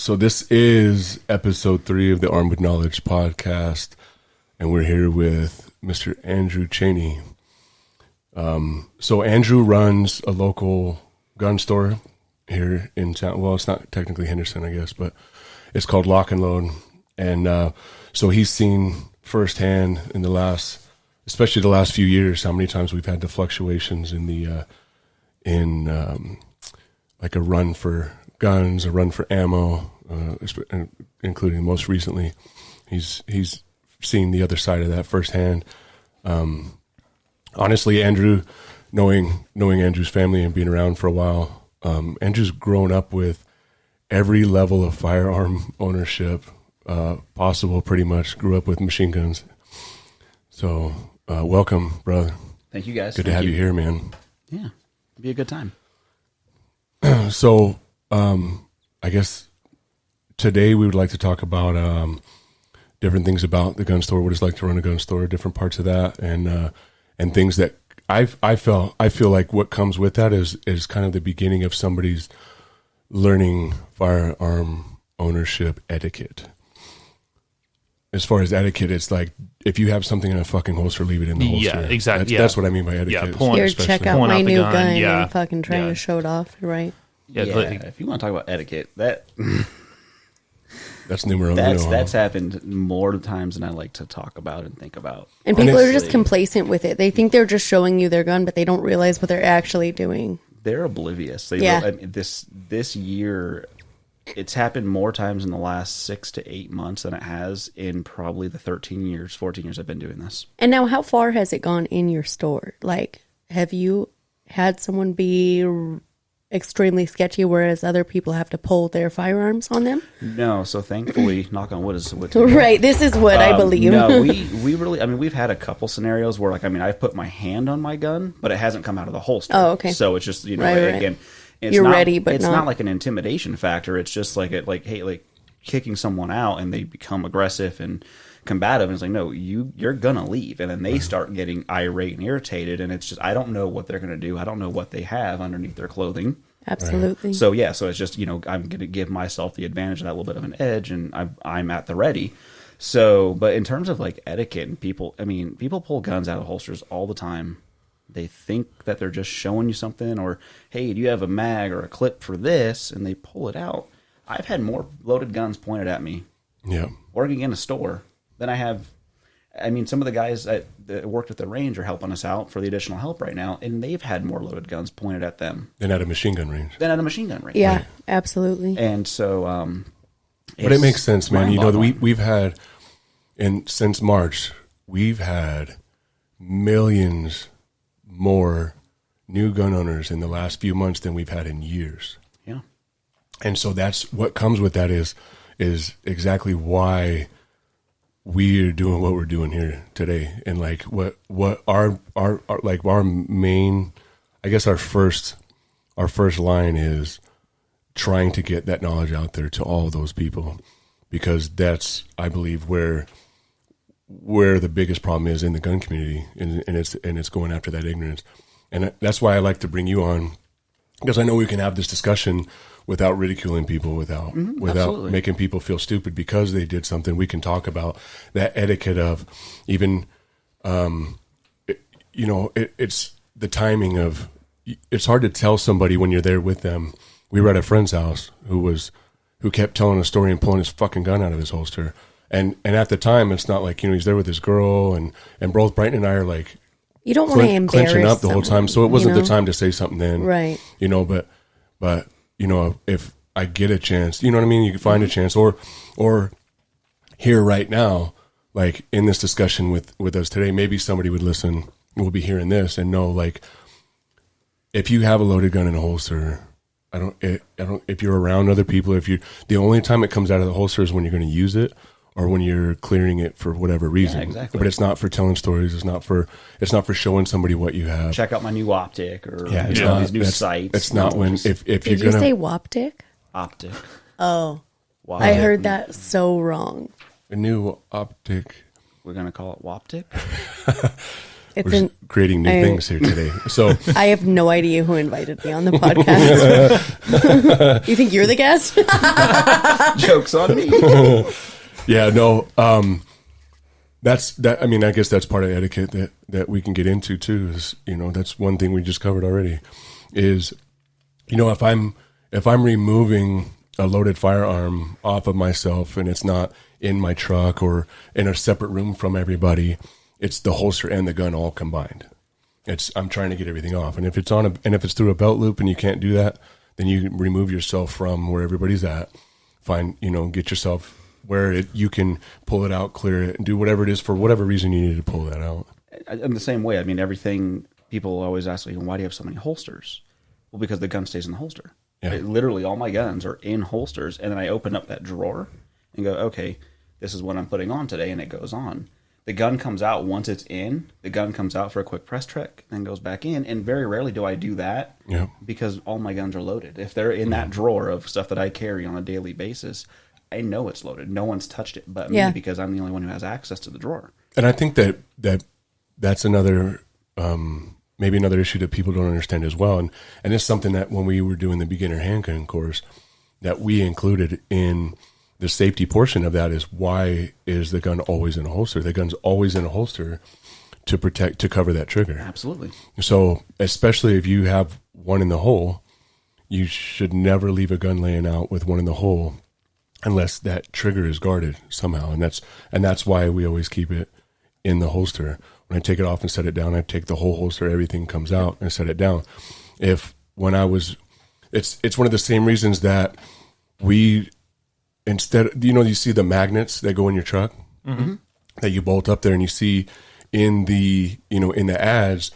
So this is episode 3 of the Armed with Knowledge podcast, and we're here with Mr. Andrew Cheney. So Andrew runs a local gun store here in town. Well, it's not technically Henderson, I guess, but it's called Lock and Load. And so he's seen firsthand in especially the last few years, how many times we've had the fluctuations in the like a run for guns, a run for ammo, including most recently. He's seen the other side of that firsthand. Honestly, Andrew, knowing Andrew's family and being around for a while, Andrew's grown up with every level of firearm ownership possible, pretty much. Grew up with machine guns. So welcome, brother. Thank you, guys. Good to have you here, man. Yeah, it'd be a good time. So I guess today we would like to talk about different things about the gun store, what it's like to run a gun store, different parts of that, and things that I feel like what comes with that is kind of the beginning of somebody's learning firearm ownership etiquette. As far as etiquette, it's like if you have something in a fucking holster, leave it in the holster. Yeah, exactly. That's what I mean by etiquette. Yeah, check out my new gun and fucking trying to show it off, right? Yeah, if you want to talk about etiquette, that's numero uno. That's happened more times than I like to talk about and think about. And people are just complacent with it. They think they're just showing you their gun, but they don't realize what they're actually doing. They're oblivious. This year, it's happened more times in the last 6 to 8 months than it has in probably the 14 years I've been doing this. And now, how far has it gone in your store? Like, have you had someone be extremely sketchy, whereas other people have to pull their firearms on them? No, so thankfully, knock on wood is what. Right, this is what I believe. No, we really, we've had a couple scenarios where, I've put my hand on my gun, but it hasn't come out of the holster. Oh, okay. So it's just, right. Again, you're ready, but it's not like an intimidation factor. It's just like kicking someone out and they become aggressive and combative. And it's like, no, you're gonna leave, and then they start getting irate and irritated, and it's just, I don't know what they're gonna do. I don't know what they have underneath their clothing. Absolutely. Right. So yeah, so it's just, I'm gonna give myself the advantage of that little bit of an edge, and I'm at the ready. So, but in terms of like etiquette and people pull guns out of holsters all the time. They think that they're just showing you something, or, hey, do you have a mag or a clip for this? And they pull it out. I've had more loaded guns pointed at me working in a store than I have. Some of the guys that worked at the range are helping us out for the additional help right now, and they've had more loaded guns pointed at them. Than at a machine gun range. Yeah, right. Absolutely. And so... but it makes sense, man. We've had, since March, we've had millions more new gun owners in the last few months than we've had in years. Yeah. And so that's what comes with that is exactly why we're doing what we're doing here today. And like what our main, I guess our first line is trying to get that knowledge out there to all those people, because that's, I believe, where the biggest problem is in the gun community, and it's going after that ignorance. And that's why I like to bring you on, because I know we can have this discussion without ridiculing people, without making people feel stupid because they did something. We can talk about that etiquette of even, it's the timing of, it's hard to tell somebody when you're there with them. We were at a friend's house who kept telling a story and pulling his fucking gun out of his holster. And at the time, it's not like, he's there with his girl, and both Brighton and I are like, you don't want to embarrass clenching up the whole time. So it wasn't the time to say something then, right? But if I get a chance, you know what I mean? You can find a chance, or here right now, like in this discussion with us today, maybe somebody would listen. We'll be hearing this and know, like, if you have a loaded gun in a holster, I don't. If you're around other people, the only time it comes out of the holster is when you're going to use it, or when you're clearing it for whatever reason. Yeah, exactly. But it's not for telling stories. It's not for showing somebody what you have. Check out my new optic, or these new sights. It's not when if Did you're you gonna say Woptic? Optic. Oh, I heard that so wrong. A new optic. We're gonna call it Woptic. It's We're just creating new things here today. So I have no idea who invited me on the podcast. You think you're the guest? Joke's on me. yeah, no, that's that. I mean, I guess that's part of etiquette that we can get into too. Is that's one thing we just covered already. Is if I'm removing a loaded firearm off of myself and it's not in my truck or in a separate room from everybody, it's the holster and the gun all combined. I'm trying to get everything off, and if it's if it's through a belt loop and you can't do that, then you remove yourself from where everybody's at. Get yourself where you can pull it out, clear it, and do whatever it is for whatever reason you need to pull that out. In the same way, I mean, everything, people always ask me, why do you have so many holsters? Well, because the gun stays in the holster. Yeah. Literally, all my guns are in holsters, and then I open up that drawer and go, okay, this is what I'm putting on today, and it goes on. The gun comes out once it's in. The gun comes out for a quick press check, then goes back in, and very rarely do I do that because all my guns are loaded. If they're in that drawer of stuff that I carry on a daily basis, I know it's loaded. No one's touched it but me because I'm the only one who has access to the drawer. And I think that's another maybe another issue that people don't understand as well. And it's something that when we were doing the beginner handgun course that we included in the safety portion of that is why is the gun always in a holster? The gun's always in a holster to cover that trigger. Absolutely. So especially if you have one in the hole, you should never leave a gun laying out with one in the hole unless that trigger is guarded somehow. And that's why we always keep it in the holster. When I take it off and set it down, I take the whole holster, everything comes out and set it down. It's one of the same reasons that we, instead, you see the magnets that go in your truck that you bolt up there, and you see in the ads,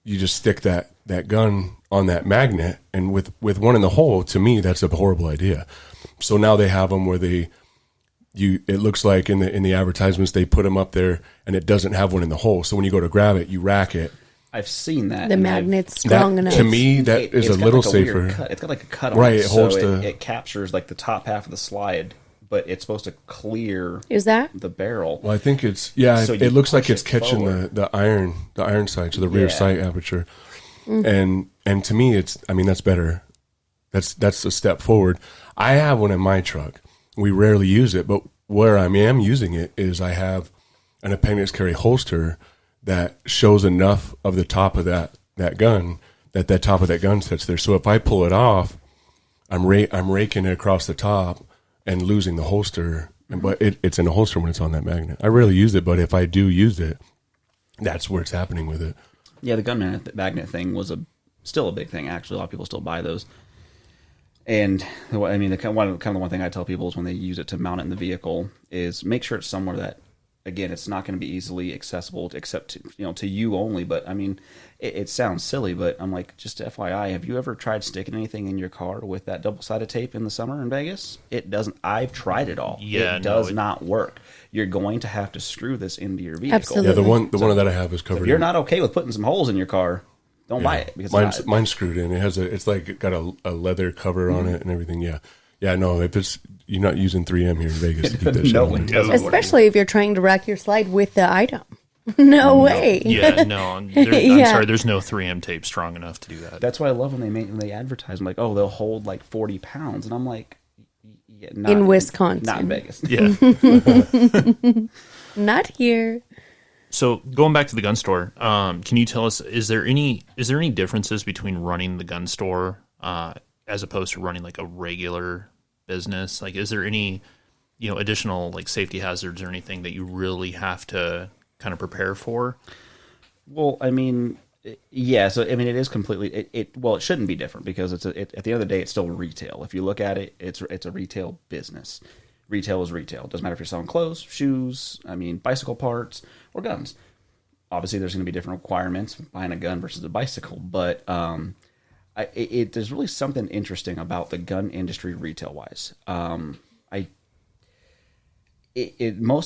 you just stick that gun on that magnet, and with one in the hole, to me, that's a horrible idea. So now they have them where it looks like in the advertisements, they put them up there and it doesn't have one in the hole. So when you go to grab it, you rack it. I've seen that. The magnet's strong enough. To me, that is a little safer. It's got like a cut on right, it. It holds it captures like the top half of the slide, but it's supposed to clear the barrel. Well, I think it's, so it looks like it's catching the iron sight, so the rear sight aperture. And to me, that's better. That's a step forward. I have one in my truck. We rarely use it, but where I am using it is I have an appendix carry holster that shows enough of the top of that gun that top of that gun sits there. So if I pull it off, I'm raking it across the top and losing the holster. But it's in a holster when it's on that magnet. I rarely use it, but if I do use it, that's where it's happening with it. Yeah, the gun magnet thing was still a big thing. Actually, a lot of people still buy those. And I mean, the one thing I tell people is when they use it to mount it in the vehicle is make sure it's somewhere that, again, it's not going to be easily accessible except to you only. But I mean, it sounds silly, but I'm like, just FYI, have you ever tried sticking anything in your car with that double-sided tape in the summer in Vegas? It doesn't. I've tried it all. Yeah, it does not work. You're going to have to screw this into your vehicle. Absolutely. Yeah, the one that I have is covered. If you're not okay with putting some holes in your car, don't buy it. Because mine's screwed in. It's like got a leather cover on it and everything. Yeah. No, if you're not using 3M here in Vegas to keep that shit on there. Especially if you're trying to rack your slide with the item. No way. Yeah, no. I'm sorry. There's no 3M tape strong enough to do that. That's what I love when they advertise. I'm like, oh, they'll hold like 40 pounds, and I'm like, yeah, in Wisconsin, not in Vegas. Yeah, not here. So going back to the gun store, can you tell us is there any differences between running the gun store as opposed to running like a regular business? Like, is there any additional like safety hazards or anything that you really have to kind of prepare for? Well, I mean, yeah. So I mean, it is completely. It shouldn't be different because at the end of the day, it's still retail. If you look at it, it's a retail business. Retail is retail. Doesn't matter if you're selling clothes, shoes, bicycle parts, or guns. Obviously, there's going to be different requirements buying a gun versus a bicycle, but there's really something interesting about the gun industry retail-wise. Most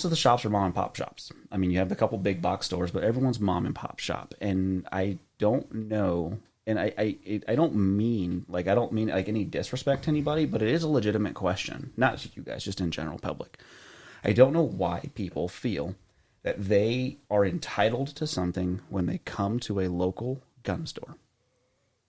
of the shops are mom and pop shops. I mean, you have a couple big box stores, but everyone's mom and pop shop, and I don't know. And I don't mean any disrespect to anybody, but it is a legitimate question. Not just you guys, just in general public. I don't know why people feel that they are entitled to something when they come to a local gun store.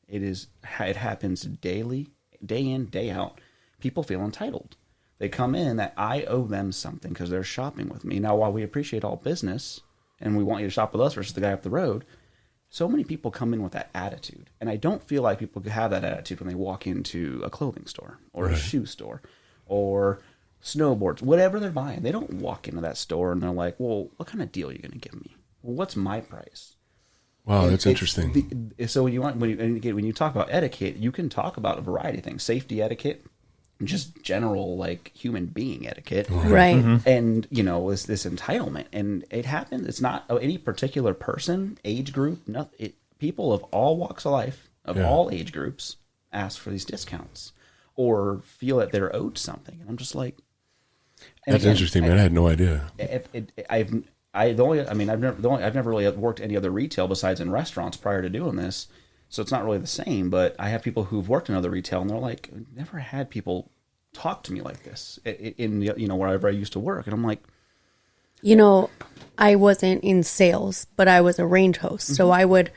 It happens daily, day in, day out. People feel entitled. They come in that I owe them something because they're shopping with me. Now, while we appreciate all business and we want you to shop with us versus the guy up the road, so many people come in with that attitude. And I don't feel like people have that attitude when they walk into a clothing store or a shoe store or snowboards, whatever they're buying. They don't walk into that store and they're like, well, what kind of deal are you going to give me? Well, what's my price? Wow, that's interesting. So when you talk about etiquette, you can talk about a variety of things. Safety etiquette, just general like human being etiquette, Right. and this entitlement, and it happens. It's not any particular person, age group. People of all walks of life, of all age groups, ask for these discounts or feel that they're owed something. And I'm just like, that's interesting, man. I had no idea. I've never really worked any other retail besides in restaurants prior to doing this. So it's not really the same, but I have people who've worked in other retail, and they're like, never had people talk to me like this in wherever I used to work, and I'm like, I wasn't in sales, but I was a range host, so I would,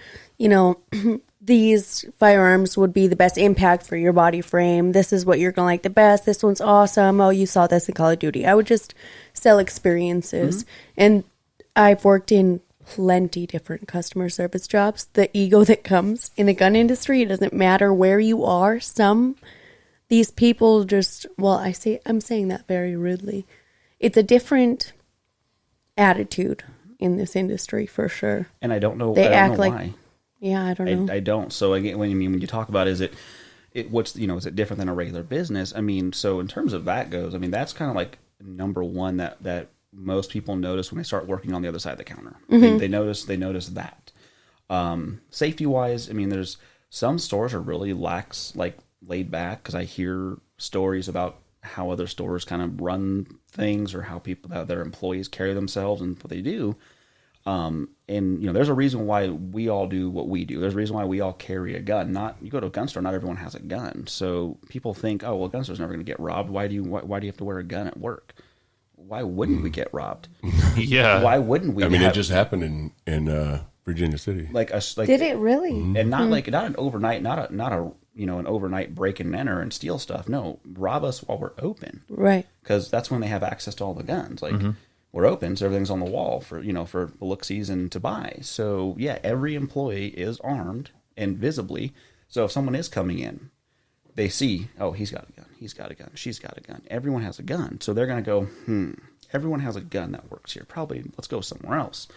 these firearms would be the best impact for your body frame. This is what you're gonna like the best. This one's awesome. Oh, you saw this in Call of Duty. I would just sell experiences, and I've worked in plenty different customer service jobs. The ego that comes in the gun industry, it doesn't matter where you are. These people just, I'm saying that very rudely. It's a different attitude in this industry for sure. And I don't know. They act like, why. Yeah, I don't know. I don't. So again, when you talk about, is it different than a regular business? I mean, so in terms of that goes, I mean, that's kind of like number one that most people notice when they start working on the other side of the counter. They notice that. Safety wise, I mean, there's some stores are really laid back, because I hear stories about how other stores kind of run things or how their employees carry themselves and what they do. And there's a reason why we all do what we do. There's a reason why we all carry a gun. You go to a gun store, not everyone has a gun. So people think, oh, well, a gun store's never going to get robbed. Why do you have to wear a gun at work? Why wouldn't we get robbed? Yeah. Why wouldn't we? I mean, it just happened in Virginia City. Did it really? And not an overnight, not an overnight break and enter and steal stuff. No, rob us while we're open. Right. Because that's when they have access to all the guns. We're open, so everything's on the wall for the look-sees and to buy. So yeah, every employee is armed and visibly. So if someone is coming in, they see, oh, he's got a gun, she's got a gun. Everyone has a gun. So they're going to go, everyone has a gun that works here. Probably let's go somewhere else.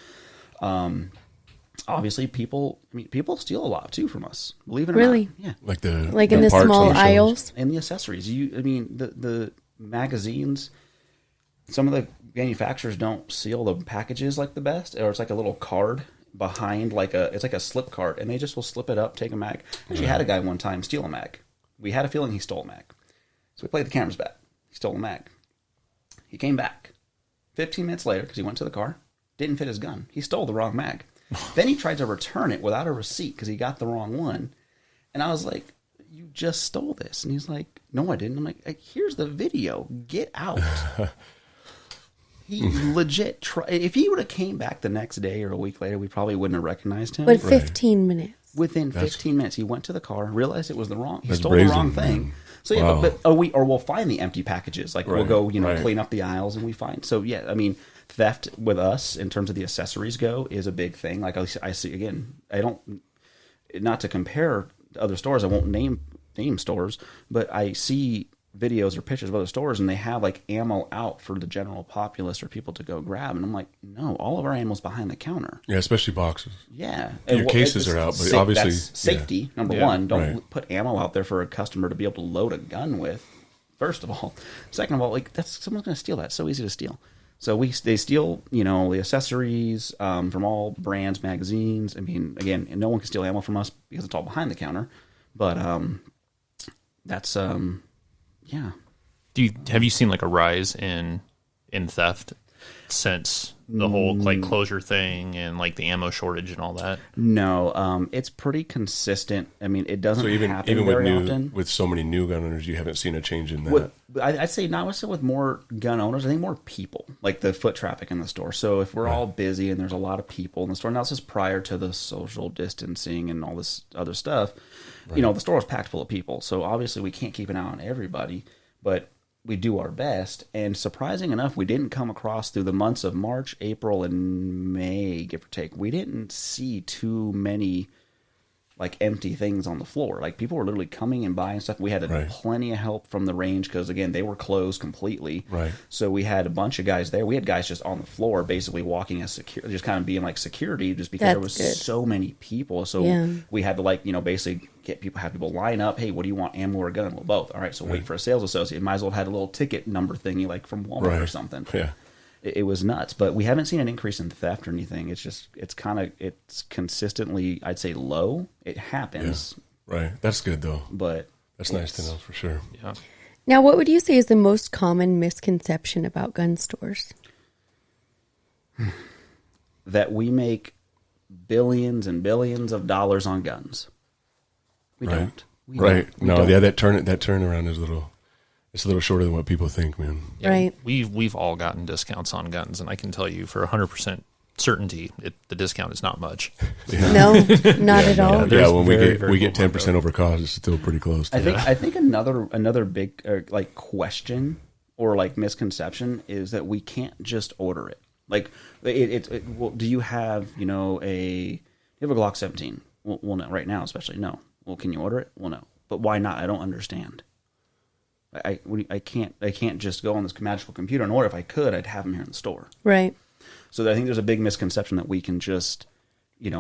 Obviously, people steal a lot too from us. Believe it or not. Yeah. Like in the small aisles and the accessories. The magazines. Some of the manufacturers don't seal the packages like the best, or it's like a little card behind, it's like a slip card, and they just will slip it up, take a mag. Actually, had a guy one time steal a mag. We had a feeling he stole a mag, so we played the cameras back. He stole a mag. He came back 15 minutes later because he went to the car, didn't fit his gun. He stole the wrong mag. Then he tried to return it without a receipt because he got the wrong one. And I was like, you just stole this. And he's like, no, I didn't. I'm like, here's the video. Get out. He legit tried. If he would have came back the next day or a week later, we probably wouldn't have recognized him. But 15 minutes. Within 15 minutes, he went to the car, realized it was the wrong. He stole brazen, the wrong thing. Man. So yeah, we'll find the empty packages. We'll go, clean up the aisles, and we find. So yeah, I mean, theft with us in terms of the accessories go is a big thing. Like I see again, I don't, not to compare to other stores. I won't name stores, but I see videos or pictures of other stores, and they have ammo out for the general populace or people to go grab. And I'm like, no, all of our ammo's behind the counter. Yeah, especially boxes. Yeah. Your cases are out, but obviously that's safety, number one. Don't put ammo out there for a customer to be able to load a gun with, first of all. Second of all, someone's going to steal that. It's so easy to steal. So they steal, the accessories from all brands, magazines. I mean, again, no one can steal ammo from us because it's all behind the counter. But yeah. Have you seen a rise in theft since the whole like closure thing and like the ammo shortage and all that? No, it's pretty consistent. I mean, it doesn't happen even with very often. with so many new gun owners, you haven't seen a change in that. I'd say not necessarily with more gun owners. I think more people, like the foot traffic in the store. So if we're all busy and there's a lot of people in the store, and that's just prior to the social distancing and all this other stuff, you know, the store was packed full of people. So obviously we can't keep an eye on everybody, but we do our best. And surprising enough, we didn't come across through the months of March, April, and May, give or take. We didn't see too many like empty things on the floor. Like people were literally coming and buying stuff. We had plenty of help from the range because again, they were closed completely. Right. So we had a bunch of guys there. We had guys just on the floor, basically walking as security, just kind of being like security, just because there was so many people. So we had to like, you know, basically have people line up. Hey, what do you want, ammo or gun? Well, both. All right. So wait for a sales associate. Might as well have had a little ticket number thingy like from Walmart or something. Yeah. It was nuts, but we haven't seen an increase in theft or anything. It's just, it's consistently, I'd say, low. It happens. Yeah. Right. That's good, though. But that's nice to know for sure. Yeah. Now, what would you say is the most common misconception about gun stores? That we make billions and billions of dollars on guns. We don't. We don't. No, yeah, that turnaround is it's a little shorter than what people think, man. Yeah, right. We've all gotten discounts on guns, and I can tell you for 100% certainty, the discount is not much. Yeah. No, not at all. Yeah, when we get 10% over cost, it's still pretty close. I think another big like question or like misconception is that we can't just order it. Like well, do you have you have a Glock 17? Well, no, right now especially no. Well, can you order it? Well, no. But why not? I don't understand. I can't just go on this magical computer and order. If I could, I'd have them here in the store. Right. So I think there's a big misconception that we can just,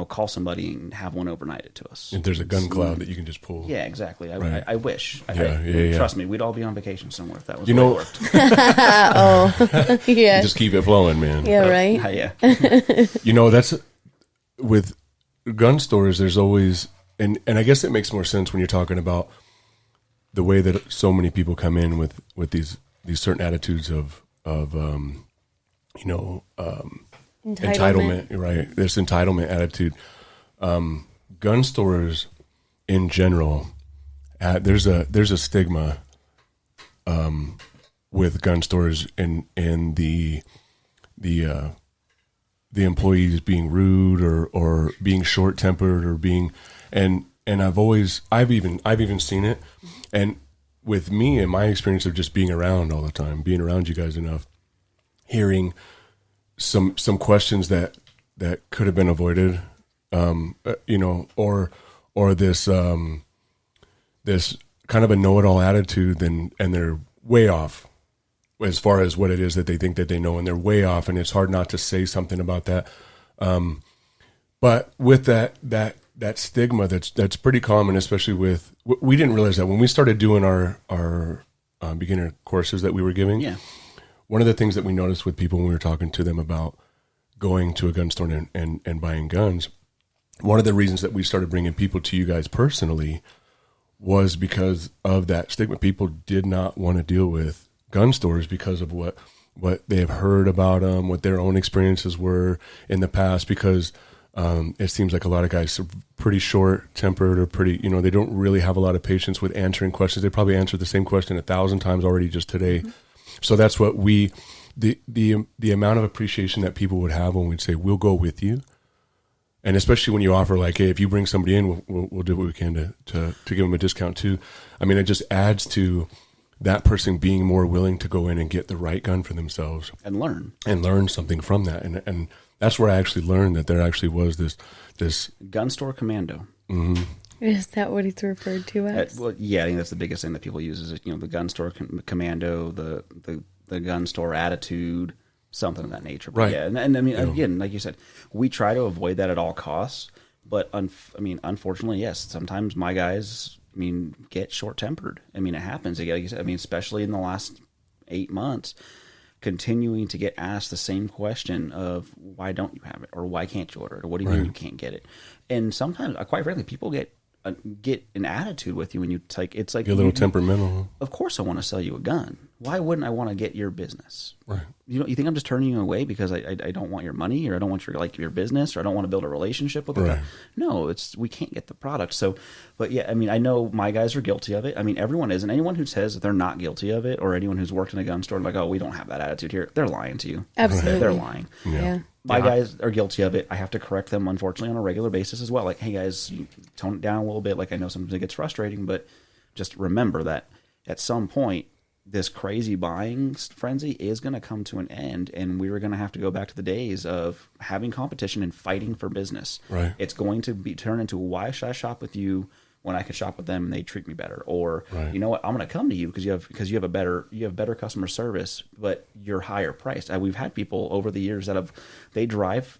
call somebody and have one overnight it to us. If there's a gun cloud that you can just pull. Yeah, exactly. Right. I wish. Yeah. Trust me, we'd all be on vacation somewhere if that was the way it worked. Oh, yeah. Just keep it flowing, man. Yeah, right. Yeah. That's with gun stores. There's always, and I guess it makes more sense when you're talking about the way that so many people come in with these certain attitudes of entitlement, right? This entitlement attitude. Gun stores in general, there's a stigma with gun stores and the employees being rude or being short tempered or being and I've even seen it. And with me and my experience of just being around all the time, being around you guys enough, hearing some questions that could have been avoided, or this this kind of a know-it-all attitude, and they're way off as far as what it is that they think that they know, and they're way off, and it's hard not to say something about that. But with that stigma that's pretty common, especially with, we didn't realize that when we started doing our beginner courses that we were giving. Yeah. One of the things that we noticed with people when we were talking to them about going to a gun store and buying guns, one of the reasons that we started bringing people to you guys personally was because of that stigma. People did not want to deal with gun stores because of what they have heard about them, what their own experiences were in the past, because it seems like a lot of guys are pretty short-tempered or pretty, they don't really have a lot of patience with answering questions. They probably answered the same question 1,000 times already just today. Mm-hmm. So that's what the amount of appreciation that people would have when we'd say, we'll go with you. And especially when you offer like, hey, if you bring somebody in, we'll do what we can to give them a discount too. I mean, it just adds to that person being more willing to go in and get the right gun for themselves. And learn something from that. And that's where I actually learned that there actually was this gun store commando. Mm-hmm. Is that what it's referred to as? Well, yeah, I think that's the biggest thing that people use is the gun store commando, the gun store attitude, something of that nature. But right. Yeah, and I mean, again, like you said, we try to avoid that at all costs. But unfortunately, yes, sometimes my guys, get short tempered. It happens. Like you said, especially in the last 8 months, continuing to get asked the same question of why don't you have it, or why can't you order it, or what do you mean you can't get it? And sometimes, quite frankly, people get get an attitude with you when you take. It's like Get a little temperamental. Of course, I want to sell you a gun. Why wouldn't I want to get your business? Right. You think I'm just turning you away because I don't want your money, or I don't want your business, or I don't want to build a relationship with you? Right. No, we can't get the product. So, but yeah, I mean, I know my guys are guilty of it. I mean, everyone is, and anyone who says that they're not guilty of it, or anyone who's worked in a gun store like, oh, we don't have that attitude here, they're lying to you. Absolutely. They're lying. Yeah. My guys are guilty of it. I have to correct them, unfortunately, on a regular basis as well. Like, hey guys, you tone it down a little bit. Like, I know sometimes it gets frustrating, but just remember that at some point, this crazy buying frenzy is going to come to an end, and we're going to have to go back to the days of having competition and fighting for business. Right. It's going to be turned into, why should I shop with you when I could shop with them and they treat me better? Or right. you know what, I'm going to come to you because you have better customer service, but you're higher priced. We've had people over the years that they drive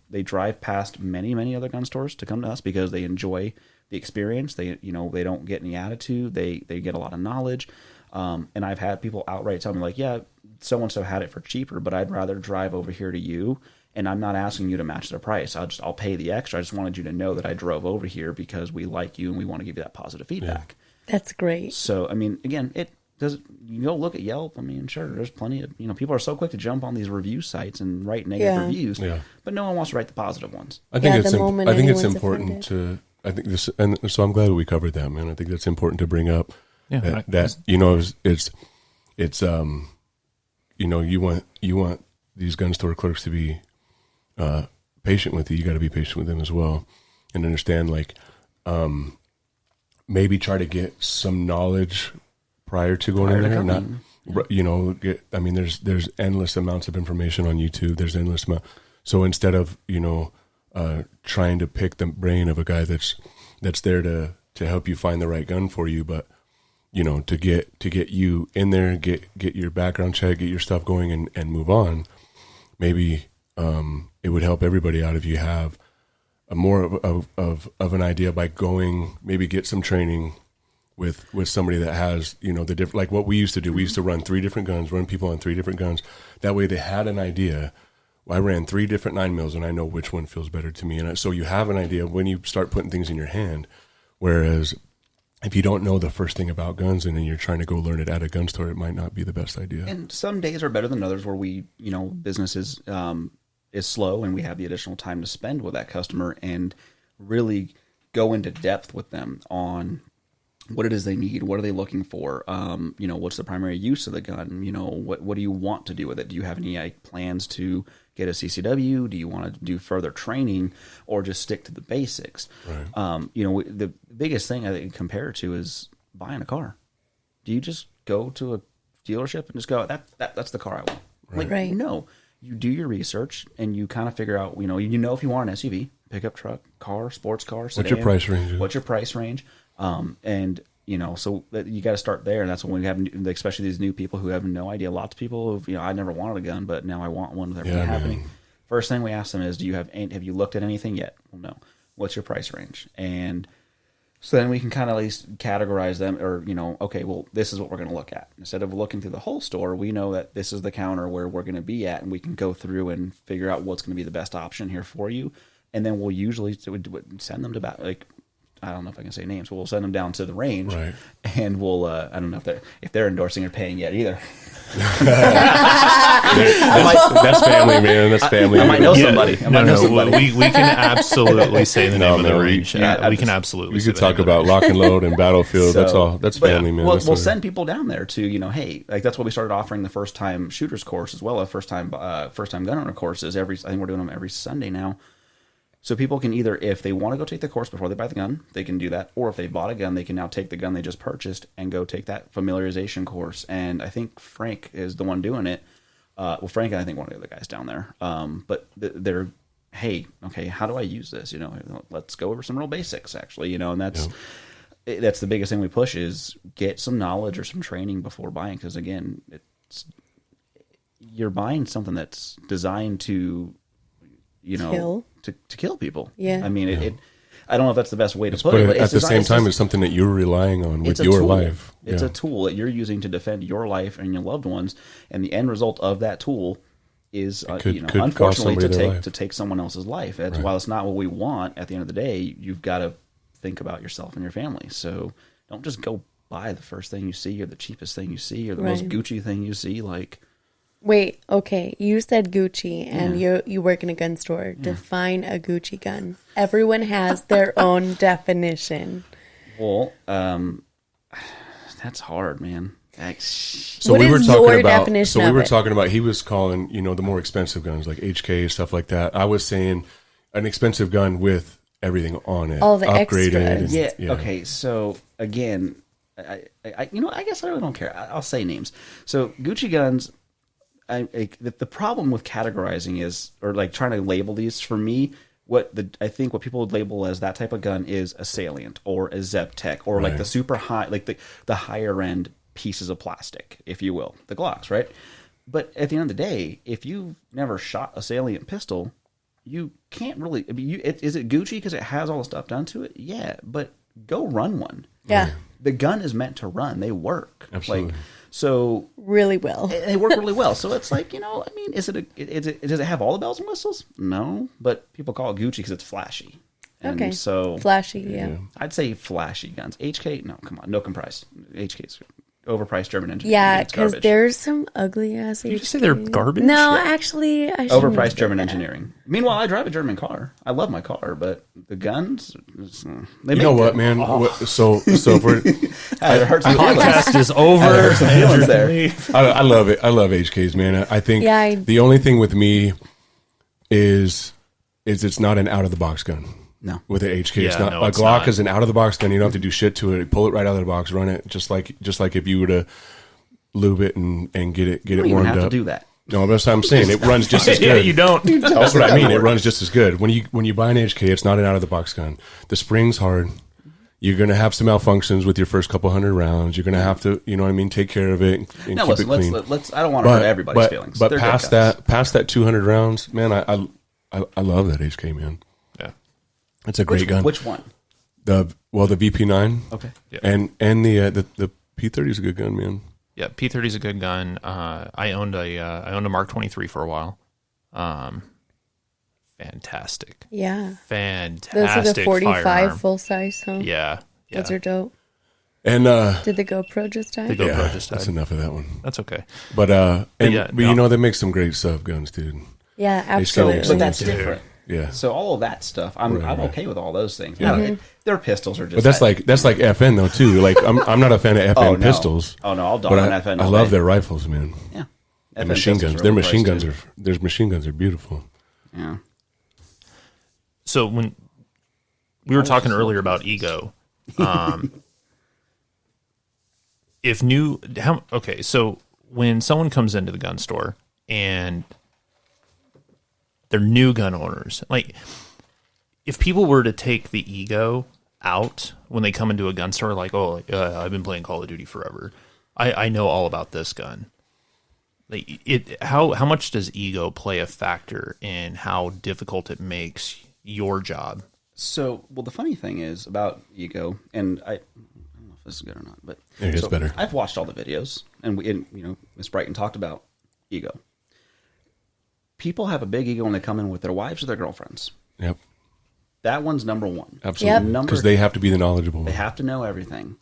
past many other gun stores to come to us because they enjoy the experience. They don't get any attitude. They get a lot of knowledge. And I've had people outright tell me, like, yeah, so-and-so had it for cheaper, but I'd rather drive over here to you, and I'm not asking you to match their price. I'll pay the extra. I just wanted you to know that I drove over here because we like you and we want to give you that positive feedback. Yeah. That's great. So, I mean, again, you go look at Yelp. I mean, sure, there's plenty of, people are so quick to jump on these review sites and write negative reviews, but no one wants to write the positive ones. I think it's important to, I think this, and so I'm glad we covered that, man. I think that's important to bring up. Yeah, that you want these gun store clerks to be patient with you. You got to be patient with them as well, and understand, like, maybe try to get some knowledge prior to going in there. There's endless amounts of information on YouTube. There's endless amount. So instead of trying to pick the brain of a guy that's there to help you find the right gun for you, but to get you in there, get your background check, get your stuff going, and move on. Maybe it would help everybody out if you have a more of an idea by going, maybe get some training with somebody that has the different, like what we used to do. We used to run 3 different guns, run people on 3 different guns. That way they had an idea. I ran 3 different 9mm, and I know which one feels better to me. And so you have an idea when you start putting things in your hand. Whereas if you don't know the first thing about guns and then you're trying to go learn it at a gun store, it might not be the best idea. And some days are better than others where we, business is slow and we have the additional time to spend with that customer and really go into depth with them on what it is they need, what are they looking for, what's the primary use of the gun, what do you want to do with it? Do you have any plans to get a CCW? Do you want to do further training, or just stick to the basics? Right. The biggest thing I think compare to is buying a car. Do you just go to a dealership and just go, that's the car I want? Right. Right. No, you do your research and you kind of figure out, if you want an SUV, pickup truck, car, sports car, sedan, what's your price range? What's your price range? So that you got to start there, and that's when we have, especially these new people who have no idea. Lots of people who, I never wanted a gun, but now I want one with everything happening. Man. First thing we ask them is, have you looked at anything yet? Well, no. What's your price range? And so then we can kind of at least categorize them, or, okay, well, this is what we're going to look at. Instead of looking through the whole store, we know that this is the counter where we're going to be at, and we can go through and figure out what's going to be the best option here for you. And then we'll usually send them to I don't know if I can say names, but we'll send them down to the range, right. And we'll, I don't know if they're endorsing or paying yet either. That's family, man. That's family. I might know somebody. We can absolutely say the name of the range. We can absolutely. We could talk about Lock and Load and Battlefield. That's all. That's family, man. We'll send people down there to, hey, like that's what we started offering the first time shooters course as well, a first time gun owner courses. I think we're doing them every Sunday now. So people can either, if they want to go take the course before they buy the gun, they can do that. Or if they bought a gun, they can now take the gun they just purchased and go take that familiarization course. And I think Frank is the one doing it. Frank and I think one of the other guys down there. But they're, hey, okay, how do I use this? Let's go over some real basics, actually. And that's the biggest thing we push is get some knowledge or some training before buying. Because, again, you're buying something that's designed to, kill. To kill people. Yeah. I mean, I don't know if that's the best way to put it. But at the same time, it's something that you're relying on with your life. It's a tool that you're using to defend your life and your loved ones. And the end result of that tool is, unfortunately, to take someone else's life. That's, while it's not what we want, at the end of the day, you've got to think about yourself and your family. So don't just go buy the first thing you see or the cheapest thing you see or the most Gucci thing you see. Like, wait, okay, you said Gucci and you work in a gun store. Define a Gucci gun. Everyone has their own definition. Well, that's hard, man. So What we were is talking your about. definition So we of were it? talking about. He was calling, the more expensive guns like HK stuff like that. I was saying an expensive gun with everything on it, All the upgraded. extras. Yeah. Okay. So again, I guess I really don't care. I'll say names. So Gucci guns. The problem with categorizing is, or like trying to label these for me, I think what people would label as that type of gun is a Salient or a Zeptec or like the super high, like the higher end pieces of plastic, if you will, the Glocks, right? But at the end of the day, if you've never shot a Salient pistol, you can't really. I mean, is it Gucci because it has all the stuff done to it? Yeah, but go run one. Yeah. The gun is meant to run. They work. Absolutely. So Really well. they work really well. So it's like, I mean, does it have all the bells and whistles? No, but people call it Gucci because it's flashy. And Okay. so Flashy, yeah. I'd say flashy guns. HK, no, come on, no comprise. HK's overpriced German engine. Yeah, It's because garbage. there's some ugly ass. Did you just say they're garbage? No, actually, I shouldn't Overpriced do German that. engineering. Meanwhile, I drive a German car. I love my car, but the guns, they You make know what, good. man? Oh, So if we're, it hurts my feelings. Podcast is over. Feelings there. I love it. I love HKs, man. I think Yeah, the only thing with me is it's not an out of the box gun. No. With an HK, it's Yeah, not. no, A it's Glock not. is an out of the box gun. You don't have to do shit to it. You pull it right out of the box, run it just like if you were to lube it and get it You don't even warmed have up. to do that. No, that's what I'm saying. It runs just as Yeah, good. you don't. That's what I mean. It runs just as good. When you buy an HK, it's not an out of the box gun. The spring's hard. You're going to have some malfunctions with your first couple hundred rounds. You're going to have to, take care of it and Now, keep listen, it clean. let's. I don't want to hurt everybody's feelings. But They're good past guns. that 200 rounds, man, I love that HK, man. Yeah. It's a great gun. Which one? The VP9. Okay. Yeah. And the P30 is a good gun, man. Yeah, P30 is a good gun. I owned a Mark 23 for a while. Fantastic. Yeah. Fantastic. Those are the 45 firearm. full size, huh? Yeah. Those are dope. And Did the GoPro just die? The GoPro yeah, just that's died. enough of that one. That's okay. But yeah, no. you know they make some great sub guns, dude. Yeah, sell absolutely. But that's Dude. different. Yeah. So all of that stuff, I'm Right. okay with all those things. Yeah. Now, their pistols are just. But that's like FN though too. Like I'm not a fan of FN Oh, no. pistols. Oh, no, I'll dog But on I, FN I all love day. their rifles, man. Yeah. And FN machine pistols guns. are Their machine overpriced, guns dude. their machine guns are beautiful. Yeah. So when we were talking earlier about ego, so when someone comes into the gun store and they're new gun owners, like if people were to take the ego out when they come into a gun store, like, I've been playing Call of Duty forever, I know all about this gun. Like how much does ego play a factor in how difficult it makes your job? So, well, the funny thing is about ego, and I don't know if this is good or not, but Yeah, it's better. I've watched all the videos, and Miss Brighton talked about ego. People have a big ego when they come in with their wives or their girlfriends. Yep. That one's number one. Absolutely. Number Because they have to be the knowledgeable They one. have to know everything.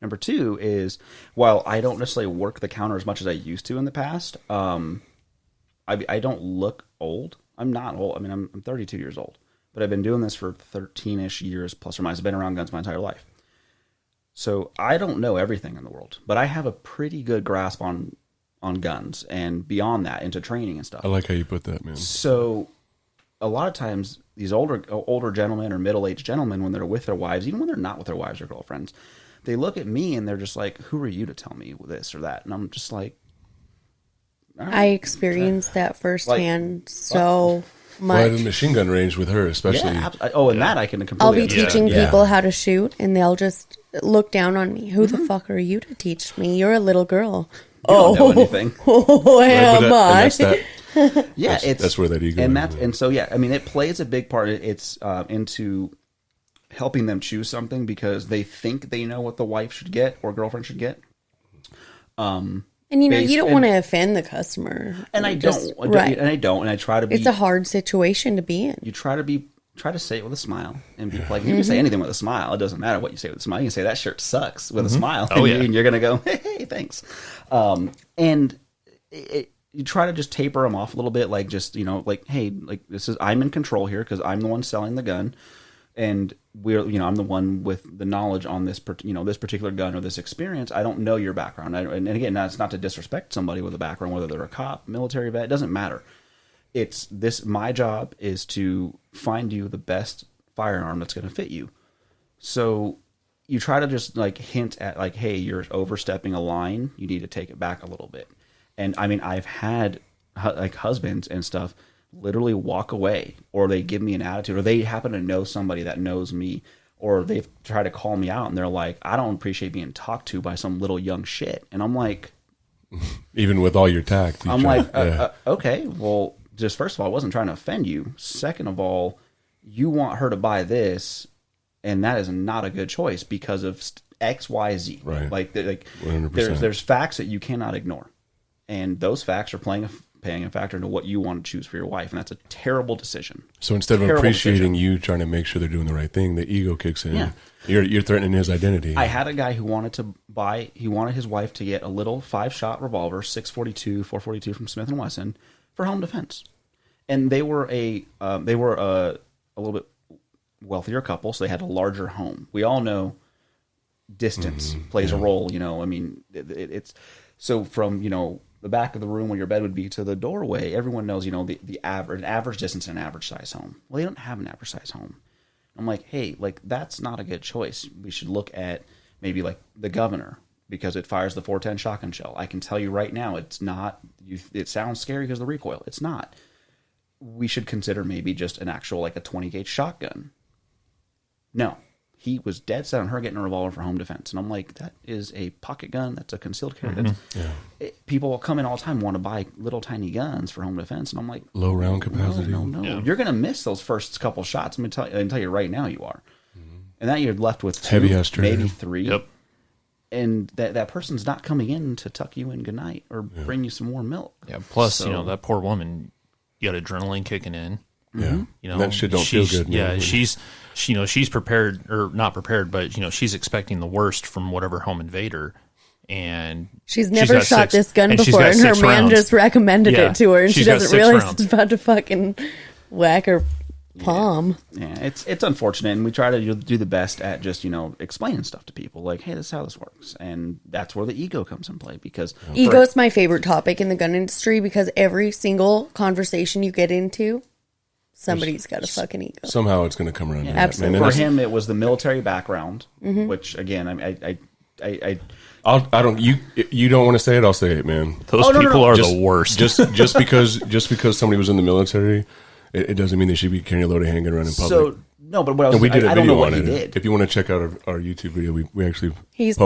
Number two is, while I don't necessarily work the counter as much as I used to in the past, I don't look old. I'm not old. I mean, I'm 32 years old, but I've been doing this for 13-ish years, plus or minus. I've been around guns my entire life. So I don't know everything in the world, but I have a pretty good grasp on guns and beyond that into training and stuff. I like how you put that, man. So a lot of times these older gentlemen or middle-aged gentlemen, when they're with their wives, even when they're not with their wives or girlfriends, they look at me and they're just like, who are you to tell me this or that? And I'm just like, all right. I experienced that firsthand so Well, much. the machine gun range with her, especially. Yeah, and that I can completely I'll be understand. teaching Yeah. people how to shoot, and they'll just look down on me. Who the fuck are you to teach me? You're a little girl. You don't know anything. Oh, am and I? that's that. Yeah, That's where that ego and is, man. and so yeah, I mean, it plays a big part. It's into helping them choose something because they think they know what the wife should get or girlfriend should get. And you don't want to offend the customer. And I Just- don't. Right. And I don't. And I try to be. It's a hard situation to be in. You try to be try to say it with a smile and be like, you can say anything with a smile. It doesn't matter what you say with a smile. You can say that shirt sucks with a smile. Oh, yeah. And you're going to go, hey, thanks. And you try to just taper them off a little bit. Like just, like, hey, like I'm in control here because I'm the one selling the gun. And I'm the one with the knowledge on this, this particular gun or this experience. I don't know your background. And again, that's not to disrespect somebody with a background, whether they're a cop, military vet, it doesn't matter. My job is to find you the best firearm that's going to fit you. So you try to just like hint at like, hey, you're overstepping a line. You need to take it back a little bit. And I mean, I've had like husbands and stuff literally walk away, or they give me an attitude, or they happen to know somebody that knows me, or they've tried to call me out and they're like, I don't appreciate being talked to by some little young shit. And I'm like, even with all your tact, okay, well, just first of all, I wasn't trying to offend you. Second of all, you want her to buy this, and that is not a good choice because of X, Y, Z. Right. Like 100%. There's facts that you cannot ignore, and those facts are paying a factor into what you want to choose for your wife, and that's a terrible decision. So instead of appreciating you trying to make sure they're doing the right thing, the ego kicks in. Yeah. You're threatening his identity. I had a guy who wanted his wife to get a little 5-shot revolver, 642, 442 from Smith & Wesson for home defense. And they were a little bit wealthier couple, so they had a larger home. We all know distance plays a role, I mean, it's so from, the back of the room where your bed would be to the doorway, everyone knows, the average distance in an average size home. Well, they don't have an average size home. I'm like, hey, like that's not a good choice. We should look at maybe like the Governor, because it fires the 410 shotgun shell. I can tell you right now, it's not. It sounds scary because of the recoil. It's not. We should consider maybe just an actual like a 20 gauge shotgun. No. He was dead set on her getting a revolver for home defense. And I'm like, that is a pocket gun. That's a concealed carry. People will come in all the time, want to buy little tiny guns for home defense. And I'm like, low round capacity. No. Yeah. You're going to miss those first couple shots. I'm going to tell you right now you are. And then you're left with 2, maybe 3. Yep. And that person's not coming in to tuck you in goodnight or bring you some more milk. Yeah. Plus, that poor woman, you got adrenaline kicking in. Yeah. That shit don't feel good. Yeah. She's prepared, or not prepared, but she's expecting the worst from whatever home invader, and she's never shot this gun before, and her man just recommended it to her, and she doesn't realize it's about to fucking whack her palm. Yeah, it's unfortunate, and we try to do the best at just explaining stuff to people, like, hey, this is how this works, and that's where the ego comes in play, because ego's my favorite topic in the gun industry, because every single conversation you get into, somebody's got a fucking ego. Somehow it's going to come around. Yeah, absolutely. For him, it was the military background, which again, I don't. You don't want to say it. I'll say it, man. Those people are the worst. Just because somebody was in the military, it doesn't mean they should be carrying a loaded handgun around in public. So no, but what else? I don't know what he did. If you want to check out our YouTube video, we actually shameless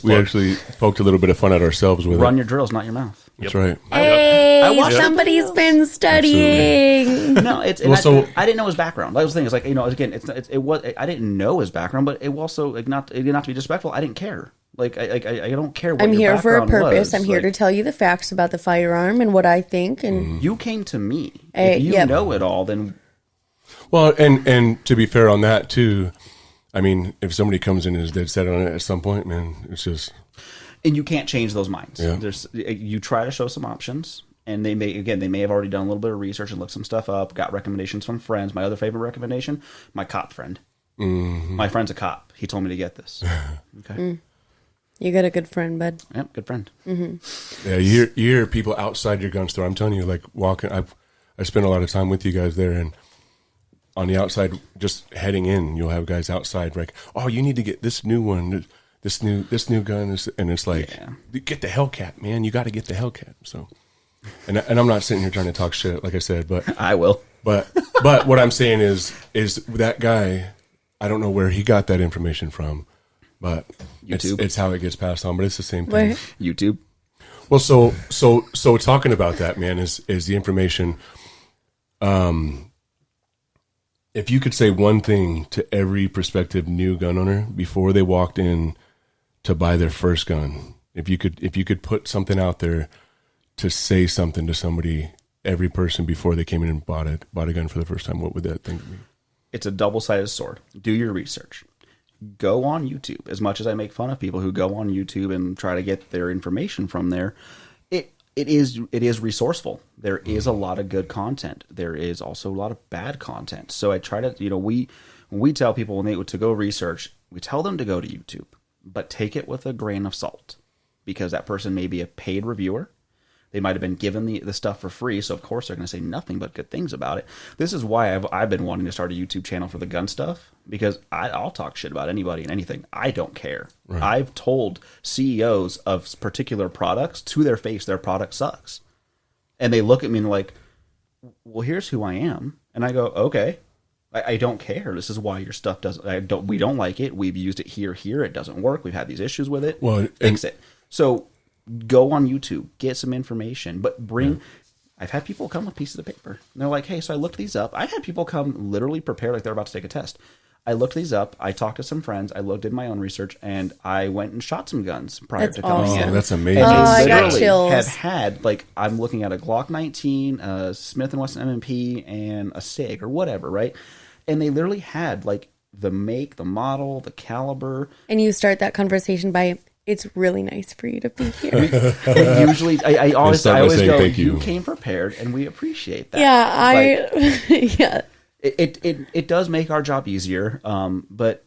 plug. We actually poked a little bit of fun at ourselves with Run your drills, not your mouth. That's right. Hey, somebody's been studying. No, I didn't know his background. That was the thing. It's like again, I didn't know his background, but it also not to be disrespectful. I didn't care. Like I don't care what I'm your here for a background purpose. was. I'm here to tell you the facts about the firearm and what I think. And you came to me. If you know it all, then well, and to be fair on that too, I mean, if somebody comes in and is dead set on it at some point, man, it's just. And you can't change those minds. Yeah. You try to show some options, and they may have already done a little bit of research and looked some stuff up, got recommendations from friends. My other favorite recommendation, my cop friend. Mm-hmm. My friend's a cop. He told me to get this. Okay. You got a good friend, bud. Yep, good friend. Mm-hmm. Yeah, you hear people outside your gun store. I'm telling you, like walking. I spent a lot of time with you guys there, and on the outside, just heading in, you'll have guys outside like, "Oh, you need to get this new one." This new gun is, and it's like, get the Hellcat, man. You got to get the Hellcat. So, and I'm not sitting here trying to talk shit, like I said, but I will. But what I'm saying is that guy, I don't know where he got that information from, but YouTube. It's how it gets passed on. But it's the same thing. Where? YouTube. Well, so talking about that, man, is the information. If you could say one thing to every prospective new gun owner before they walked in to buy their first gun, if you could put something out there to say something to somebody every person before they came in and bought a gun for the first time, what would that thing be? It's a double-sided sword. Do your research. Go on YouTube. As much as I make fun of people who go on YouTube and try to get their information from there, it is resourceful. There is a lot of good content. There is also a lot of bad content. So I try to, when we tell people to go research, we tell them to go to YouTube, but take it with a grain of salt, because that person may be a paid reviewer. They might have been given the stuff for free, so of course they're going to say nothing but good things about it. This is why I've been wanting to start a YouTube channel for the gun stuff, because I'll talk shit about anybody and anything. I don't care. Right. I've told CEOs of particular products to their face their product sucks. And they look at me and they're like, well, here's who I am. And I go, okay, I don't care. This is why your stuff doesn't, we don't like it. We've used it here. It doesn't work. We've had these issues with it. Well, fix it. So go on YouTube, get some information, but I've had people come with pieces of paper. And they're like, hey, so I looked these up. I've had people come literally prepared like they're about to take a test. I looked these up. I talked to some friends. I did my own research, and I went and shot some guns prior to coming in. Oh, that's amazing. Oh, I got chills. Have had, like, I'm looking at a Glock 19, a Smith & Wesson M&P, and a SIG or whatever, right? And they literally had, like, the make, the model, the caliber. And you start that conversation by, it's really nice for you to be here. Usually, I always go, thank you. You came prepared, and we appreciate that. Yeah, yeah. It does make our job easier, but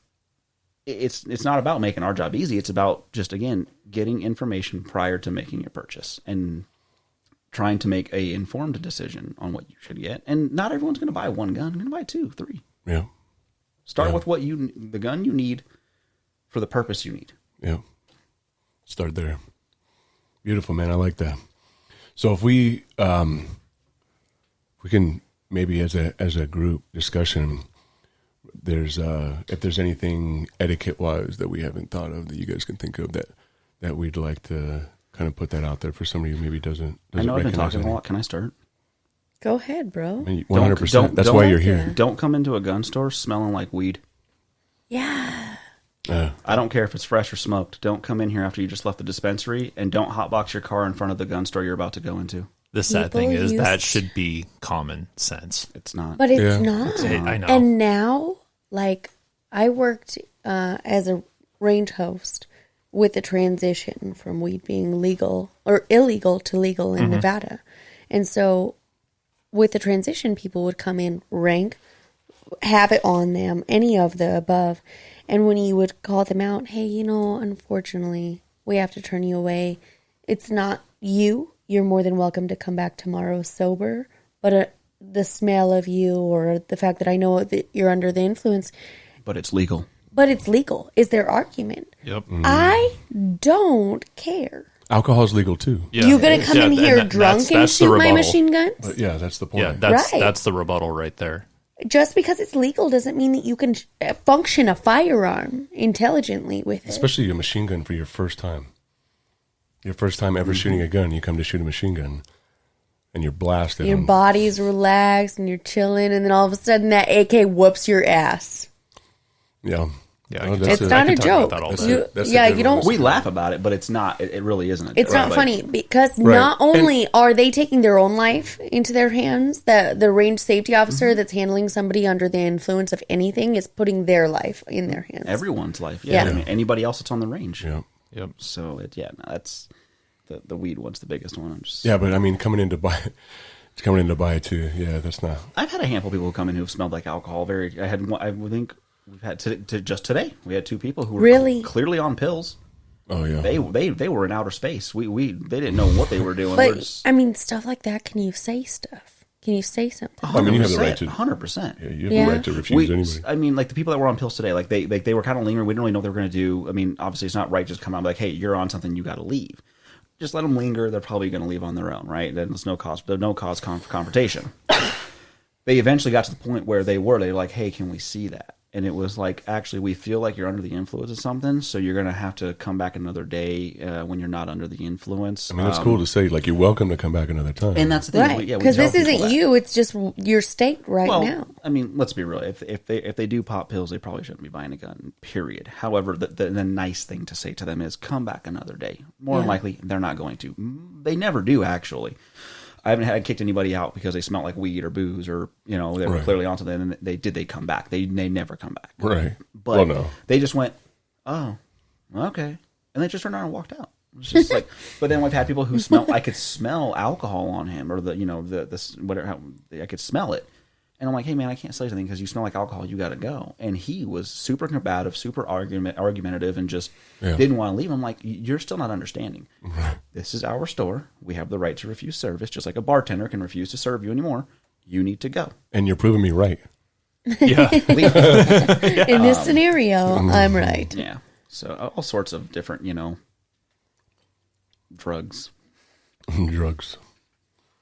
it's not about making our job easy. It's about just, again, getting information prior to making your purchase and trying to make a informed decision on what you should get. And not everyone's going to buy one gun. You're going to buy 2, 3. Yeah. Start with the gun you need for the purpose you need. Yeah. Start there. Beautiful, man. I like that. So if we can maybe as a group discussion, if there's anything etiquette wise that we haven't thought of that you guys can think of that we'd like to kind of put that out there for somebody who maybe doesn't I know I've been talking anything. a lot. Can I start? Go ahead, bro. 100%. That's why you're here. Don't come into a gun store smelling like weed. Yeah. I don't care if it's fresh or smoked. Don't come in here after you just left the dispensary, and don't hotbox your car in front of the gun store you're about to go into. The sad thing is that should be common sense. It's not. But it's not. I know. And now, like, I worked as a range host with the transition from weed being legal or illegal to legal in Nevada. And so with the transition, people would come in, rank, have it on them, any of the above. And when you would call them out, hey, unfortunately, we have to turn you away. It's not you. You're more than welcome to come back tomorrow sober. But the smell of you, or the fact that I know that you're under the influence. But it's legal. But it's legal, is their argument. Yep. I don't care. Alcohol's legal too. Yeah. You're going to come in here drunk and shoot my machine guns? But yeah, that's the point. Yeah, that's the rebuttal right there. Just because it's legal doesn't mean that you can function a firearm intelligently with it. Especially a machine gun for your first time. Your first time ever shooting a gun, you come to shoot a machine gun, and you're blasted. Your body's relaxed, and you're chilling, and then all of a sudden that AK whoops your ass. Yeah. Yeah, Oh, It's not a joke. You don't. We laugh about it, but it's not. It really isn't. It's not funny because not only are they taking their own life into their hands, the range safety officer that's handling somebody under the influence of anything is putting their life in their hands. Everyone's life. Yeah. I mean, anybody else that's on the range. Yeah. Yep. So that's the weed one's the biggest one. Yeah, but I mean, coming in to buy it too. Yeah, that's not. I've had a handful of people who come in who've smelled like alcohol. I had one. I think we've had just today. We had 2 people who were really clearly on pills. Oh yeah. They were in outer space. They didn't know what they were doing. But I mean, stuff like that. Can you say stuff? Can you say something? I mean, you have the right to 100%. Yeah, you have the right to refuse anybody. I mean, like the people that were on pills today, like they were kind of lingering. We didn't really know what they were going to do. I mean, obviously, it's not right just come out and be like, hey, you're on something, you got to leave. Just let them linger. They're probably going to leave on their own, right? Then there's no cause confrontation. They eventually got to the point where they were like, hey, can we see that? And it was like, actually, we feel like you're under the influence of something, so you're going to have to come back another day when you're not under the influence. I mean, it's cool to say, like, you're welcome to come back another time. And that's the thing. Right, because this isn't you, it's just your state now. I mean, let's be real. If they do pop pills, they probably shouldn't be buying a gun, period. However, the nice thing to say to them is, come back another day. More than likely, they're not going to. They never do, actually. I haven't had kicked anybody out because they smelled like weed or booze or, they were clearly onto them, and they come back. They never come back. Right. But no. they just went, oh, okay. And they just turned around and walked out. It's just like, but then we've had people who I could smell alcohol on him, or whatever, I could smell it. And I'm like, hey man, I can't say anything because you smell like alcohol. You got to go. And he was super combative, super argumentative, and just didn't want to leave. I'm like, you're still not understanding. This is our store. We have the right to refuse service, just like a bartender can refuse to serve you anymore. You need to go. And you're proving me right. Yeah. In this scenario, I'm right. Yeah. So all sorts of different, drugs.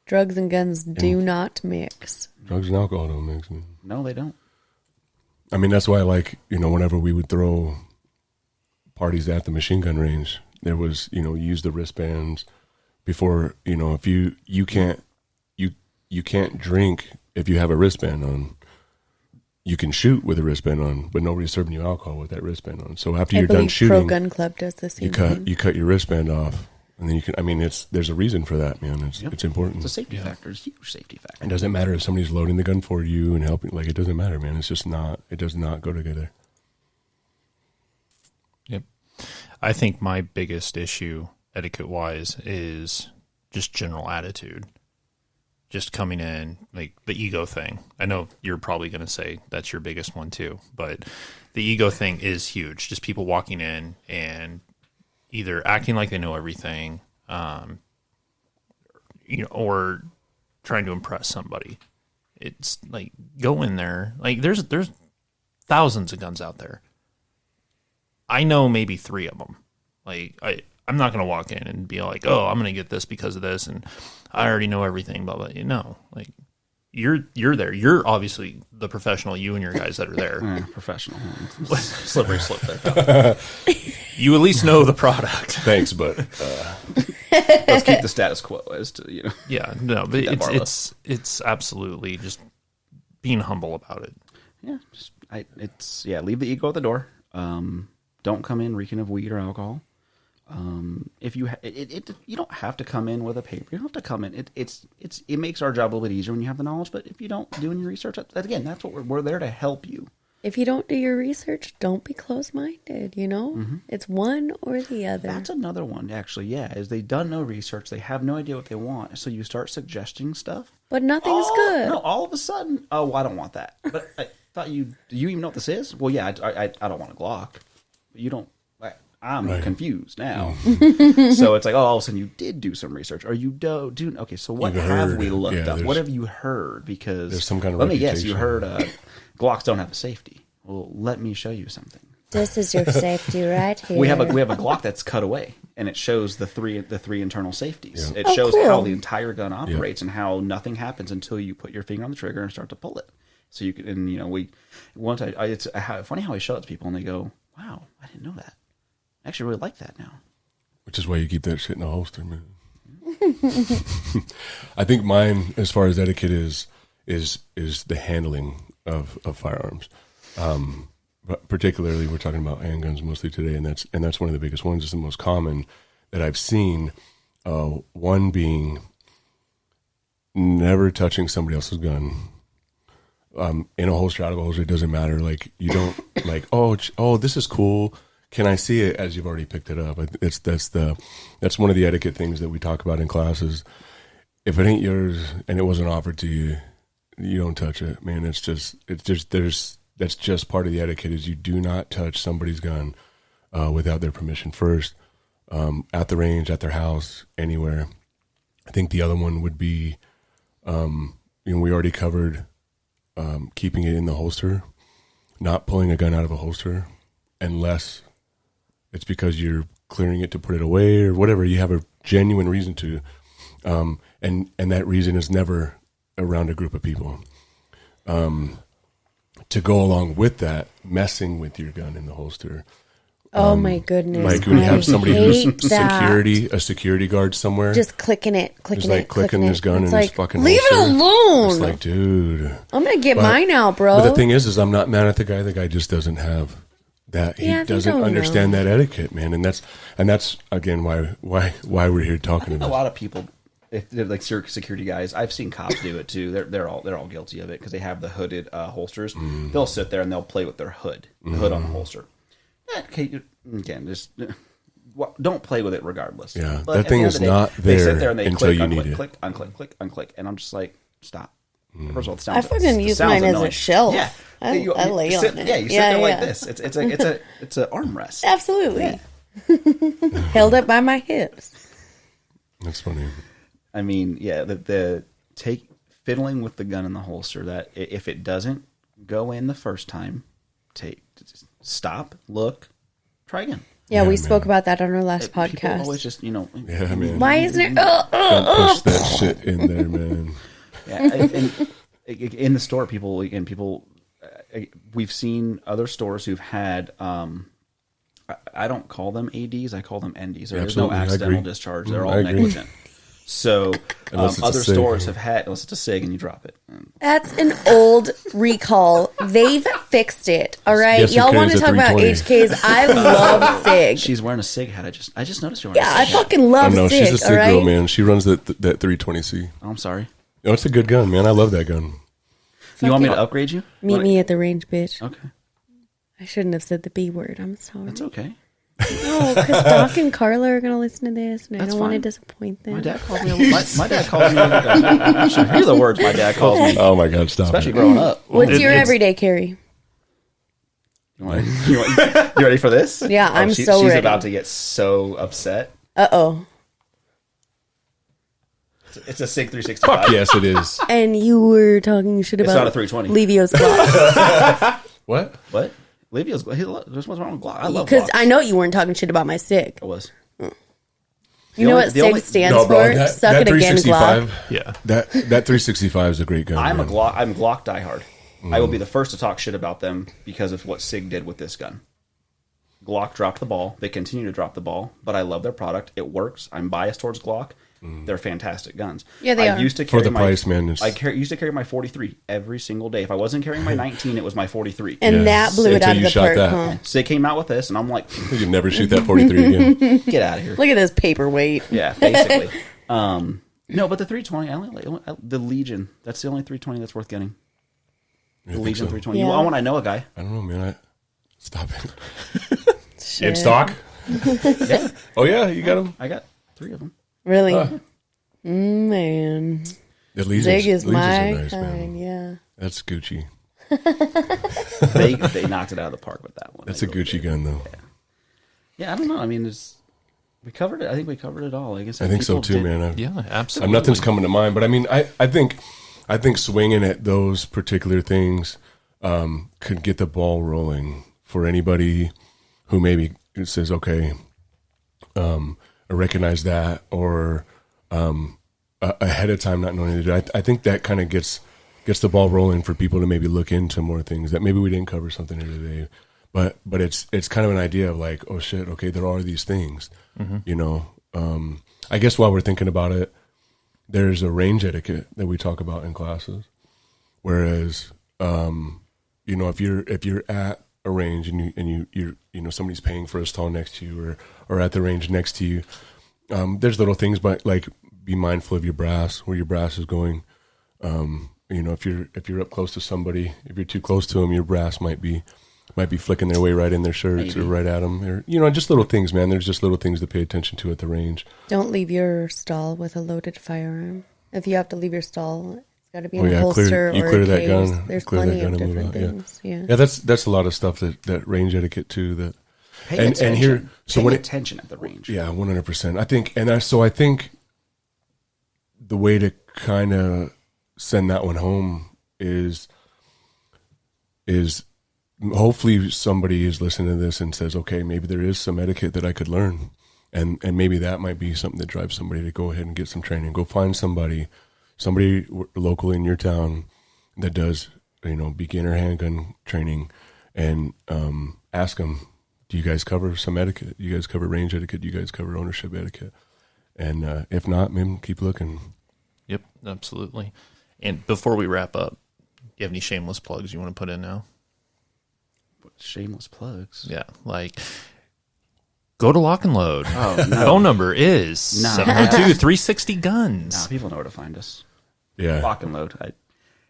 Drugs and guns do not mix. Drugs and alcohol don't mix. Man. No, they don't. I mean, that's why, whenever we would throw parties at the machine gun range, there was, use the wristbands before, if you can't drink if you have a wristband on. You can shoot with a wristband on, but nobody's serving you alcohol with that wristband on. So after you're done shooting, Pro Gun Club does the same thing. You cut your wristband off. And then you can, there's a reason for that, man. It's important. It's a safety factor. It's a huge safety factor. It doesn't matter if somebody's loading the gun for you and helping. It doesn't matter, man. It's just not, it does not go together. Yep. I think my biggest issue, etiquette-wise, is just general attitude. Just coming in, like the ego thing. I know you're probably going to say that's your biggest one too, but the ego thing is huge. Just people walking in and either acting like they know everything, or trying to impress somebody. It's like, go in there. Like there's thousands of guns out there. I know maybe 3 of them. Like I'm not going to walk in and be like, oh, I'm going to get this because of this, and I already know everything. Blah blah. No, like you're there. You're obviously the professional. You and your guys that are there. Professional. Slippery slope there. You at least know the product. Thanks, but let's keep the status quo as to Yeah, no, but it's absolutely just being humble about it. Yeah, leave the ego at the door. Don't come in reeking of weed or alcohol. If you you don't have to come in with a paper. You don't have to come in. It makes our job a little bit easier when you have the knowledge. But if you don't do any research, that's what we're there to help you. If you don't do your research, don't be closed-minded, Mm-hmm. It's one or the other. That's another one, actually, is they've done no research. They have no idea what they want. So you start suggesting stuff. But nothing's good. No, all of a sudden, I don't want that. But I thought do you even know what this is? Well, yeah, I don't want a Glock. You don't. I'm confused now. So it's like, all of a sudden you did do some research, or you do. Okay, so what have we looked up? What have you heard? Because there's some kind of let me guess, you heard Glocks don't have a safety. Well, let me show you something. This is your safety right here. We have a Glock that's cut away, and it shows the three internal safeties. Yeah. It shows how the entire gun operates and how nothing happens until you put your finger on the trigger and start to pull it. So you can, and it's funny how I show it to people, and they go, "Wow, I didn't know that." I actually really like that now. Which is why you keep that shit in a holster, man. I think mine, as far as etiquette is the handling of firearms. But particularly, we're talking about handguns mostly today, and that's one of the biggest ones. It's the most common that I've seen. One being never touching somebody else's gun. In a holster, out of a holster, it doesn't matter. Like, you don't like, oh, this is cool. Can I see it as you've already picked it up? That's one of the etiquette things that we talk about in classes. If it ain't yours and it wasn't offered to you, you don't touch it, man. That's just part of the etiquette is you do not touch somebody's gun without their permission first, at the range, at their house, anywhere. I think the other one would be, we already covered keeping it in the holster, not pulling a gun out of a holster unless it's because you're clearing it to put it away or whatever. You have a genuine reason to, and that reason is never around a group of people. To go along with that, messing with your gun in the holster. Oh my goodness! Like when you have somebody who's that. a security guard somewhere, just clicking it, clicking his gun in his fucking leave holster. Leave it alone. It's like, dude, I'm gonna get mine out, bro. But the thing is I'm not mad at the guy. The guy just doesn't have that. He doesn't understand that etiquette, man. And that's again why we're here talking about. A lot of people if they're like security guys, I've seen cops do it too. They're all guilty of it because they have the hooded holsters. They'll sit there and they'll play with their hood, the hood on the holster. Okay, again, just don't play with it regardless. Yeah, but that thing is not they there sit there and they until click, you unclick, need it. click, unclick, click, unclick, and I'm just like, stop. First of all, it I sounds, fucking it use sounds mine as annoying. a shelf. Yeah, I lay sit, on it. Yeah, you sit there like this. It's an armrest. Absolutely. Held up by my hips. That's funny. I mean, yeah, the fiddling with the gun in the holster. That if it doesn't go in the first time, stop, look, try again. Yeah, we man. spoke about that on our last People podcast. always just Yeah, man. Why isn't it? Don't push that shit in there, man. Yeah, and in the store, people, we've seen other stores who've had. I don't call them ADs. I call them NDs. There's no Absolutely, I accidental agree. discharge. They're all I agree. negligent. So Unless it's a other SIG. stores have had, unless it's a SIG and you drop it. That's an old recall. They've fixed it. All right, Yes, y'all it want to carries a talk about 320. HKs? I love SIG. She's wearing a SIG hat. I just noticed you're wearing Yeah, a I SIG hat. fucking Oh love no, SIG. she's a SIG all right, girl, man. She runs that 320C. Oh, I'm sorry. Oh, it's a good gun, man. I love that gun. You want me to upgrade you? meet me at the range, bitch. Okay. I shouldn't have said the B word. I'm sorry. That's okay. No, because Doc and Carla are gonna listen to this, and I That's don't want to fine. disappoint them. My dad calls me. My dad calls me. I should hear the words my dad calls me, Oh my God, stop especially it. growing up. What's your it's- everyday carry? You ready for this? Yeah, I'm so she's ready. about to get so upset. Uh-oh. It's a SIG 365. Fuck yes, it is. And you were talking shit about not a 320. Levio's Glock. What? What? Livio's. There's what's wrong with Glock. I love Because Glocks. I know you weren't talking shit about my SIG. I was. You know only- what the SIG only- stands No, bro. for? That, Suck that it again, Glock. 365. Yeah. That 365 is a great gun. I'm man. I'm Glock diehard. I will be the first to talk shit about them because of what SIG did with this gun. Glock dropped the ball. They continue to drop the ball, but I love their product. It works. I'm biased towards Glock. They're fantastic guns. Yeah, they I are. used to For carry the my, price, man, it's- I used to carry my 43 every single day. If I wasn't carrying my 19, it was my 43. And Yeah. that blew it Until out of you the shot park, that. huh? SIG came out with this, and I'm like, You can never shoot that 43 again. get out of here. Look at this paperweight. Yeah, basically. No, but the 320, I only like the Legion. That's the only 320 that's worth getting. The think Legion so? 320. Yeah. I want to know a guy. I don't know, man. Stop it. Shit. In stock? Yeah, Oh yeah, you got them. I got 3 of them. Really? Man. The Legions, SIG is Legions my are nice, kind, man. yeah. That's Gucci. They knocked it out of the park with that one. That's They a really Gucci did. gun, though. Yeah, I don't know. I mean, we covered it. I think we covered it all. I guess I think so people too, did- man. Yeah, absolutely. Nothing's coming to mind, but I mean, I think swinging at those particular things could get the ball rolling for anybody who maybe says, okay, I recognize that, or ahead of time not knowing it. I think that kind of gets the ball rolling for people to maybe look into more things that maybe we didn't cover something here today. But it's kind of an idea of like, oh shit, okay, there are these things, you know. I guess while we're thinking about it, there's a range etiquette that we talk about in classes. Whereas, you know, if you're at a range and you're you know, somebody's paying for a stall next to you or at the range next to you, there's little things, but like be mindful of your brass, where your brass is going. You know, if you're up close to somebody, if you're too close to them, your brass might be flicking their way right in their shirts or right at them. Or, you know, just little things, man. There's just little things to pay attention to at the range. Don't leave your stall with a loaded firearm. If you have to leave your stall, it's got to be in Oh, a yeah, holster you or clear a that case. gun. There's Clear that plenty gun of and move different out, things. Yeah. Yeah, that's a lot of stuff that range etiquette too. That Pay and attention. here, so Pay when attention at the range. yeah, 100%. I think, I think the way to kind of send that one home is hopefully somebody is listening to this and says, okay, maybe there is some etiquette that I could learn. And maybe that might be something that drives somebody to go ahead and get some training. Go find somebody locally in your town that does, you know, beginner handgun training, and ask them, do you guys cover some etiquette? Do you guys cover range etiquette? Do you guys cover ownership etiquette? And if not, maybe keep looking. Yep, absolutely. And before we wrap up, do you have any shameless plugs you want to put in now? Shameless plugs. Yeah, like Go to Lock and Load. Oh, no. Phone number is 702-360-GUNS. Nah, people know where to find us. Yeah. Lock and Load.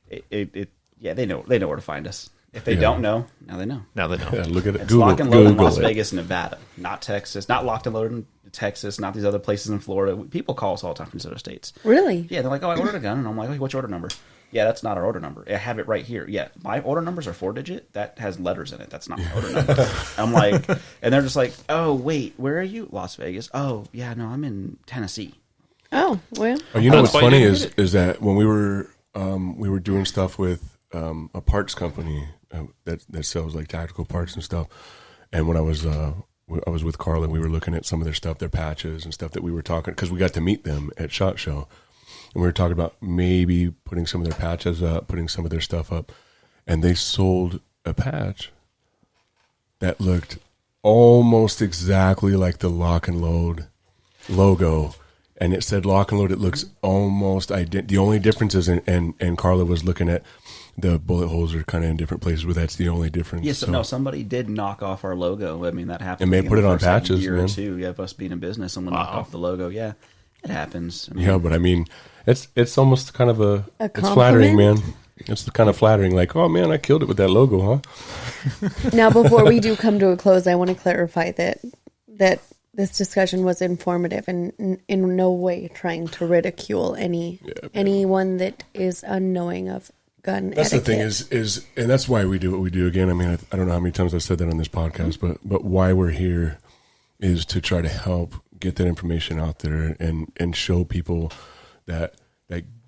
Yeah, they know where to find us. If they don't know, now they know. Now they know. Yeah, look at it. It's Lock and Load in Google Las it. Vegas, Nevada, not Texas. Not Locked and Loaded in Texas, not these other places in Florida. People call us all the time from these other states. Really? Yeah, they're like, oh, I ordered a gun. And I'm like, oh, what's your order number? Yeah, that's not our order number. I have it right here. Yeah, my order numbers are 4-digit. That has letters in it. That's not my order number. I'm like, and they're just like, oh, wait, where are you? Las Vegas. Oh, yeah, no, I'm in Tennessee. Oh, well. Oh, you know That's what's why funny you didn't is that when we were doing stuff with a parts company that sells like tactical parts and stuff, and when I was with Carla, we were looking at some of their stuff, their patches and stuff that we were talking, because we got to meet them at SHOT Show, and we were talking about maybe putting some of their patches up, putting some of their stuff up, and they sold a patch that looked almost exactly like the Lock and Load logo. And it said Lock and Load. It looks almost the only difference is, and Carla was looking at the bullet holes are kind of in different places, but that's the only difference. Yes, no, somebody did knock off our logo. I mean, that happened. And they put it on patches, year man. or two. Yeah, of us being in business, someone knocked off the logo. Yeah, it happens. I mean, Yeah, but I mean, it's almost kind of it's compliment? flattering, man. It's kind of flattering, like, oh man, I killed it with that logo, huh? Now, before we do come to a close, I want to clarify that this discussion was informative and in no way trying to ridicule anyone that is unknowing of gun That's etiquette. the thing is, and that's why we do what we do. Again, I mean, I don't know how many times I've said that on this podcast, but why we're here is to try to help get that information out there and show people that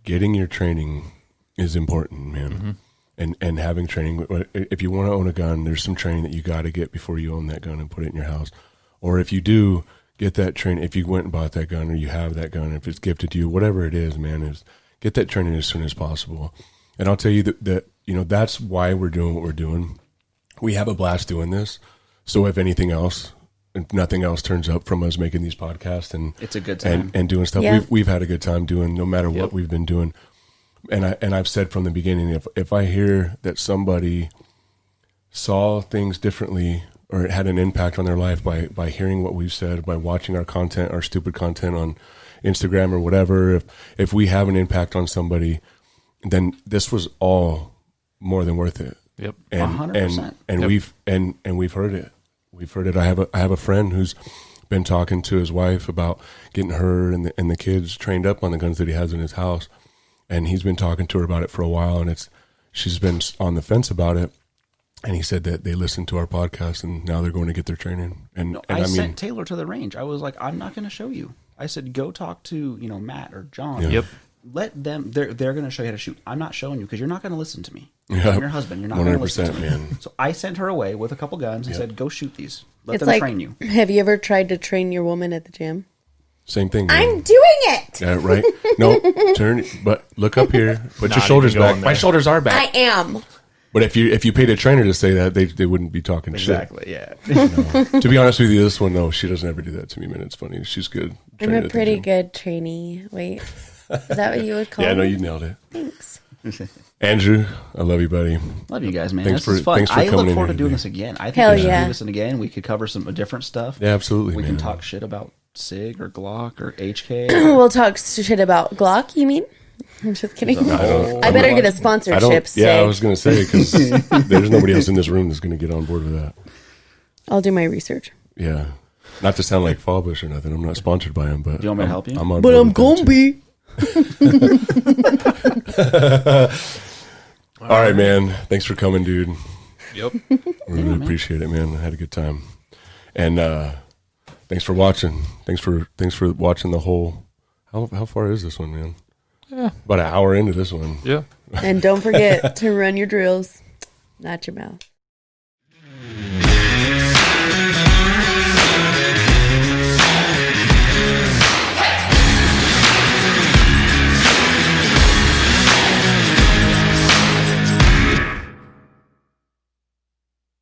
getting your training is important, man. And having training. If you want to own a gun, there's some training that you got to get before you own that gun and put it in your house. Or if you do get that training, if you went and bought that gun or you have that gun, if it's gifted to you, whatever it is, man, is get that training as soon as possible. And I'll tell you that you know, that's why we're doing what we're doing. We have a blast doing this. So if anything else, if nothing else turns up from us making these podcasts and it's a good time. and doing stuff, Yeah. we've had a good time doing no matter what we've been doing. And I've said from the beginning, if I hear that somebody saw things differently or it had an impact on their life by hearing what we've said, by watching our content, our stupid content on Instagram or whatever, if we have an impact on somebody, then this was all more than worth it. Yep. And 100%. and we've heard it. We've heard it. I have a friend who's been talking to his wife about getting her and the kids trained up on the guns that he has in his house, and he's been talking to her about it for a while, and she's been on the fence about it. And he said that they listened to our podcast and now they're going to get their training. And I mean, sent Taylor to the range. I was like, I'm not going to show you. I said, go talk to, Matt or John. Yeah. Yep. Let them, they're going to show you how to shoot. I'm not showing you because you're not going to listen to me. Yeah. I'm your husband. You're not going to listen to 100%, me. man. So I sent her away with a couple guns and said, go shoot these. Let It's them like, train you. have you ever tried to train your woman at the gym? same thing. Man. I'm doing it. Yeah, right. No, turn. But look up here. Put your Not shoulders even going back. there. My shoulders are back. I am. But if you paid a trainer to say that, they wouldn't be talking Exactly, yeah. shit. To be honest with you, this one, no, she doesn't ever do that to me, man. It's funny. She's good. I'm training a at the pretty gym. good trainee. Wait, is that what you would call Yeah, no, me? you nailed it. Thanks. Andrew, I love you, buddy. Love you guys, man. Thanks This is fun. thanks for I coming look in forward to here doing today. this again. I think Hell we should yeah. do this again. We could cover some different stuff. Yeah, absolutely, We man. can talk shit about SIG or Glock or HK. We'll talk shit about Glock, you mean? I'm just kidding. I better get a I sponsorship. don't. Yeah, I Sig. was going to say because there's nobody else in this room that's going to get on board with that. I'll do my research. Yeah, not to sound like Fallbush or nothing. I'm not sponsored by him, but Do you want me to help you? I'm on But board I'm with them, gonna too. be. All right, man. Thanks for coming, dude. Yep. Really appreciate it, man. I had a good time, and thanks for watching. Thanks for watching the whole. How far is this one, man? Yeah. About an hour into this one. Yeah. And don't forget to run your drills, not your mouth.